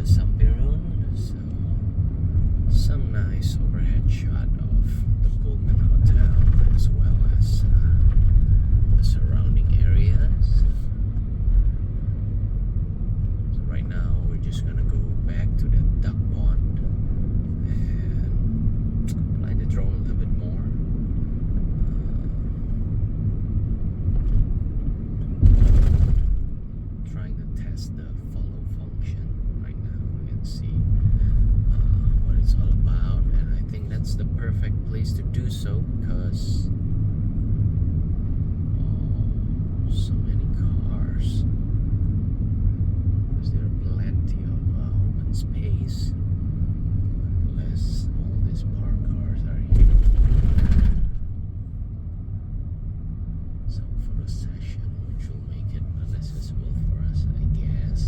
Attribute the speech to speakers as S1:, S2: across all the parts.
S1: So some nice overhead shot of the Pullman Hotel as well as the surrounding areas. So right now we're just gonna go back to the duck pond and fly the drone a little bit more. Trying to test the follow function right now and see what it's all about, and I think that's the perfect place to do so because so many cars, because there are plenty of open space unless all these park cars are here. Some photo session which will make it accessible for us, I guess.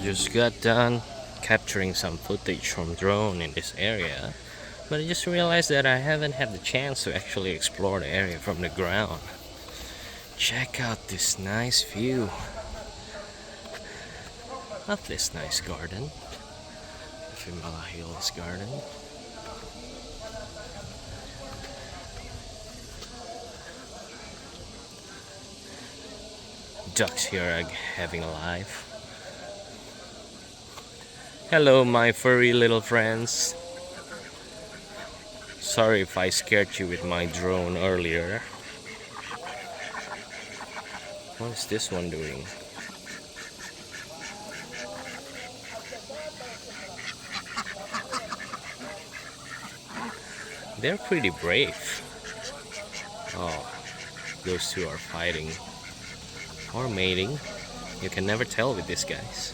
S1: Just got done capturing some footage from drone in this area, but I just realized that I haven't had the chance to actually explore the area from the ground. Check out this nice view of this nice garden, Fimala Hills Garden. Ducks here are having a life. Hello, my furry little friends. Sorry if I scared you with my drone earlier. What is this one doing? They're pretty brave. Oh, those two are fighting or mating. You can never tell with these guys.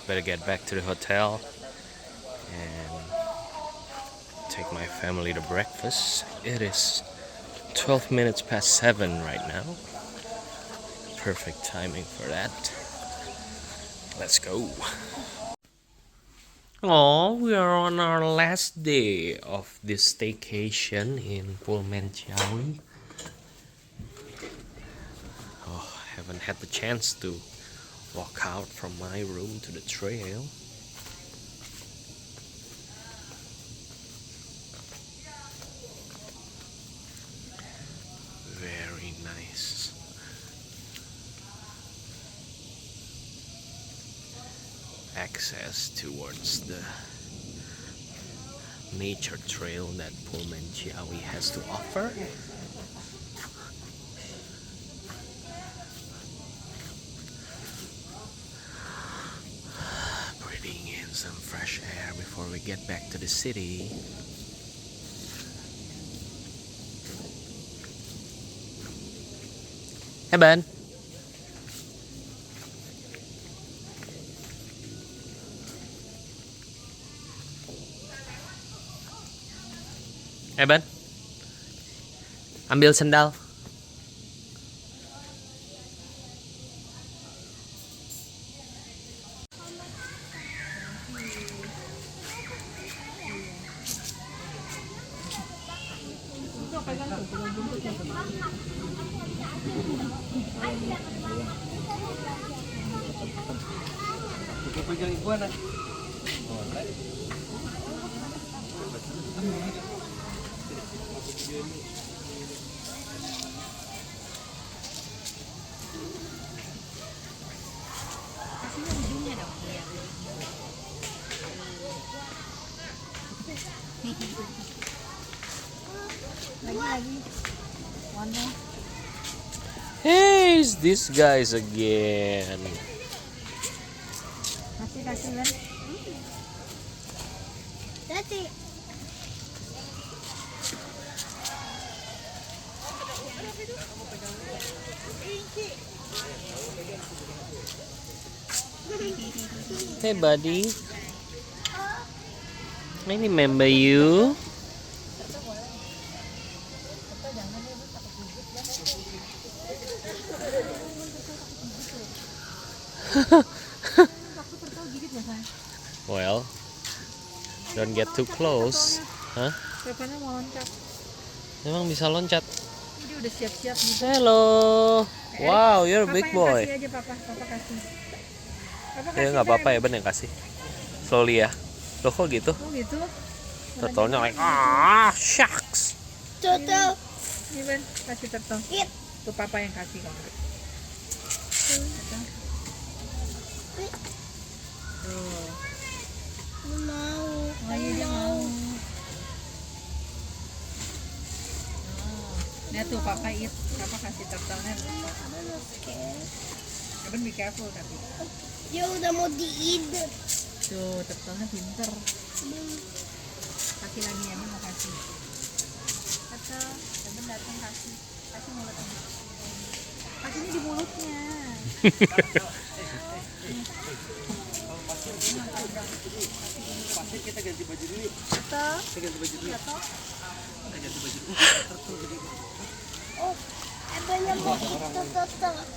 S1: better get back to the hotel and take my family to breakfast. It is 12 minutes past 7 right now. Perfect timing for that. Let's go. Oh, we are on our last day of this staycation in Pullman Ciawi. Oh, haven't had the chance to walk out from my room to the trail. Very nice. Access towards the nature trail that Pullman Ciawi has to offer. Breathing in some fresh air before we get back to the city. Hey, Ben. Ben, ambil sendal.
S2: Pegang iguana.
S3: Lagi. One more.
S1: Hey, it's these guys again.
S3: Kasih Ben. That's it.
S1: Hey, buddy. I remember you. Well, don't get too close. Hah?
S3: Papanya mau loncat.
S1: Emang bisa loncat?
S3: Dia udah siap-siap gitu.
S1: Hello. Wow, you're a big boy.
S3: Kasih aja papa kasih. Papa
S1: Ya nggak apa-apa ya, Ben yang kasih. Slowly ya. Loh kok gitu?
S3: Oh gitu.
S1: Turtle-nya like, shucks.
S3: Turtle. Ini Ben, kasih turtle. Tuh papa yang kasih kamu. Tuh.
S4: Mau.
S3: Oh iya dia mau. Nah tuh papa kasih turtle-nya. Ben be careful tapi.
S4: Dia udah mau diid.
S3: Tuh turtle-nya pinter. Kasih lagi ya, mau kasih. Turtle, Ben datang kasih mulutnya. Kasihnya di mulutnya.
S2: Pasti kita ganti baju dulu.
S3: Turtle.
S2: Kita ganti baju dulu.
S3: Turtle.
S2: Kita ganti baju dulu.
S4: Oh, ebenya mau tutup.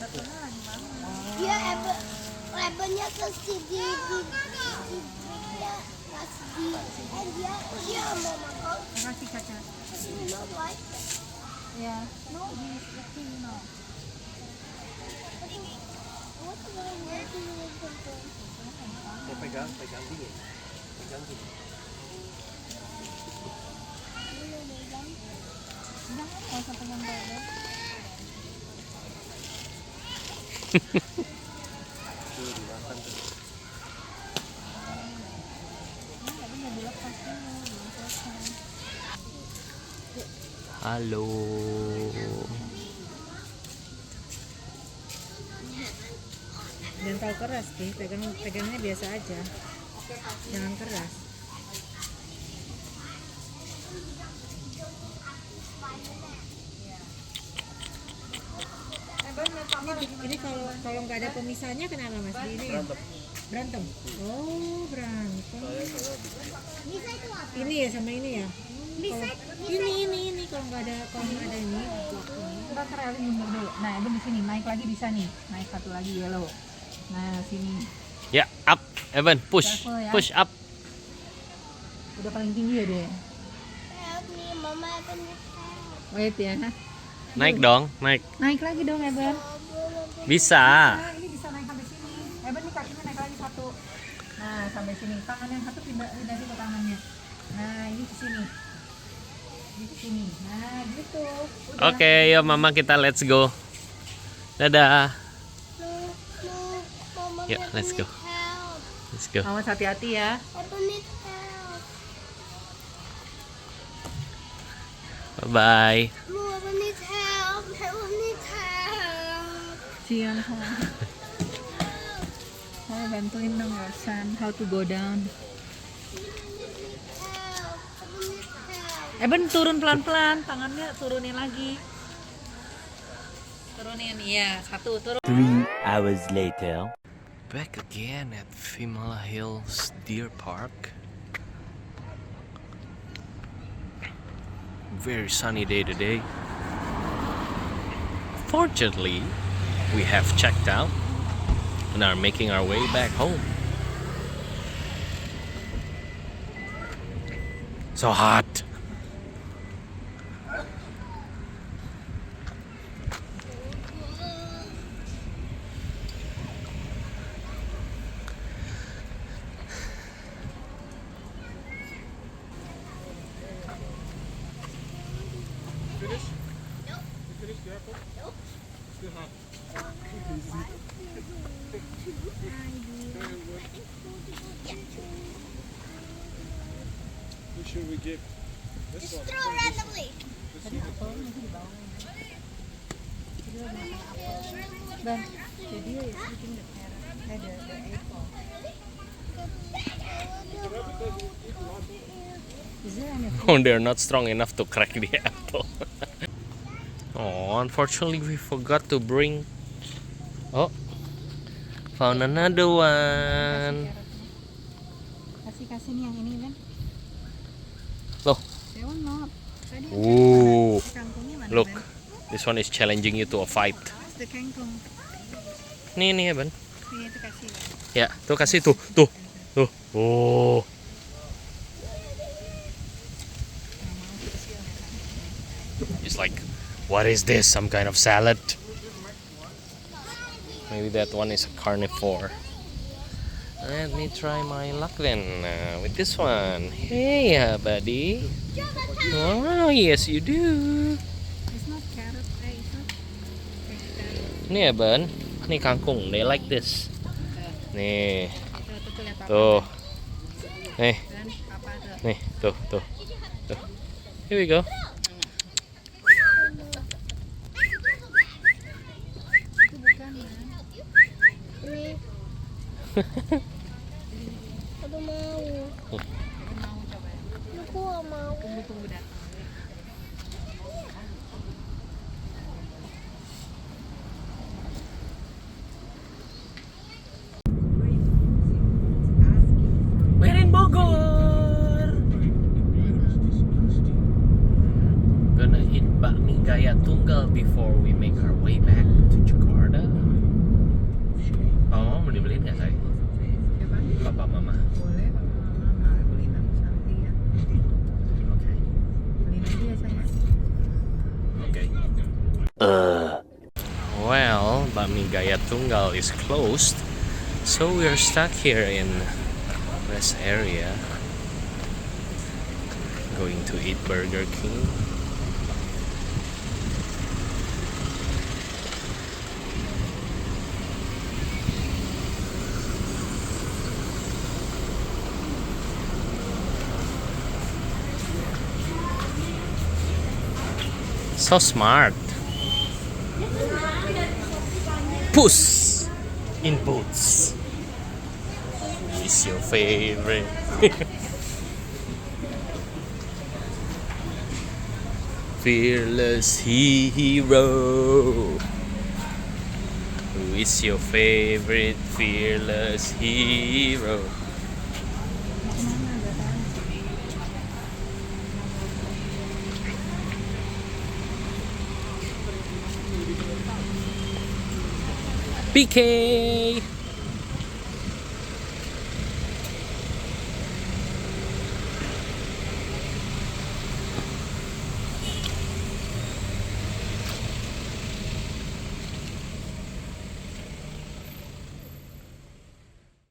S3: Turtle-nya lagi bangun.
S4: Dia ebenya kasih di dia kasih di dia mau makan.
S3: Kasih kaca.
S4: No what?
S3: Ya, no, he's eating now.
S4: What's wrong with you?
S2: Pegang dingin. Pegang dingin.
S3: Jangan kalau sampai yang bawah.
S2: Tuh dimakan tuh.
S3: Tadi mau dilepas dulu, belum selesai.
S1: Halo.
S3: Jangan terlalu keras sih, pegangnya biasa aja. Jangan keras. Ini kalau nggak ada pemisahnya kenapa Mas? Ini Berantem. Oh, berantem.
S4: Bisa itu apa?
S3: Ini ya sama ini ya.
S4: Bisa,
S3: Ini kalau nggak ada ini waktunya. Ntar Elin mundur dulu. Nah, Eben di sini naik lagi bisa nih. Naik satu lagi yellow. Nah, sini.
S1: Ya, up. Evan, push.
S3: Careful ya.
S1: Push up.
S3: Udah paling tinggi ya dia.
S4: help me, Mama akan help.
S3: Wait ya.
S1: Naik dong, naik.
S3: Naik lagi dong, Eben.
S1: Bisa.
S3: Nah, ini bisa naik sampai sini. Eben nih kakinya naik lagi satu. Nah, sampai sini. Tangan yang satu pindah ke tangannya. Nah, ini ke sini. Ini ke sini. Nah, gitu. Udah.
S1: Oke, yuk mama kita let's go. Dadah.
S4: Mama
S1: Yuk, let's go.
S4: help.
S1: Let's go.
S3: Awas hati-hati ya.
S4: Papa need help.
S1: Bye-bye.
S4: Papa need help. Papa need help.
S3: Siang sama. Saya bantuin dong ya, San, how to go down.
S4: Help. Papa need help.
S3: Eben turun pelan-pelan, tangannya turunin lagi. Turunin, iya, satu turun.
S5: 3 hours later.
S1: Back again at Vimala Hills Deer Park. Very sunny day today. Fortunately, we have checked out and are making our way back home. So hot.
S2: Who should we give? This
S4: Just
S2: one.
S4: throw it randomly.
S3: Dan jadi ya sleeping the parrot, the apple. Is there any
S1: Oh, they're not strong enough to crack the apple. Oh, unfortunately, we forgot to bring. Oh, found another one.
S3: kasih nih yang ini kan?
S1: Loh,
S3: They will not. Tadi
S1: ooh,
S3: kangkungnya mana?
S1: look,
S3: Ben?
S1: this one is challenging you to a fight.
S3: The kangkung.
S1: Nih ya, Ben.
S3: Ini itu kasih. Ben.
S1: Ya, tuh kasih tuh. Oh. It's like, what is this? Some kind of salad? Maybe that one is a carnivore. Let me try my luck then with this one. Hey, buddy. Oh, yes, you do.
S3: It's not carrot. It's not carrot.
S1: Nih ya, Ben. Nih kangkung. They like this. Nih.
S3: Tuh lihat apa.
S1: Tuh. Nih.
S3: Dan apa tuh?
S1: Nih, tuh. Here we go.
S3: Itu bukan, Man.
S4: Ini. Aku mau.
S3: Aku mau coba ya.
S4: Aku gak mau.
S3: Tunggu datang.
S1: We're in Bogor. Gonna eat bakmi gaya tunggal before we make our way back to Jakarta. Oh, mau dibeliin nggak say?
S3: Coba.
S1: Papa mama.
S3: Boleh, Mama beliin aku Santi ya.
S1: Oke.
S3: Beliin aja ya sayang.
S1: Okay. Well, bakmi gaya tunggal is closed, so we are stuck here in rest area. Going to eat Burger King. So smart. Puss in boots. Is your favorite? Fearless hero. Who is your favorite fearless hero? PK!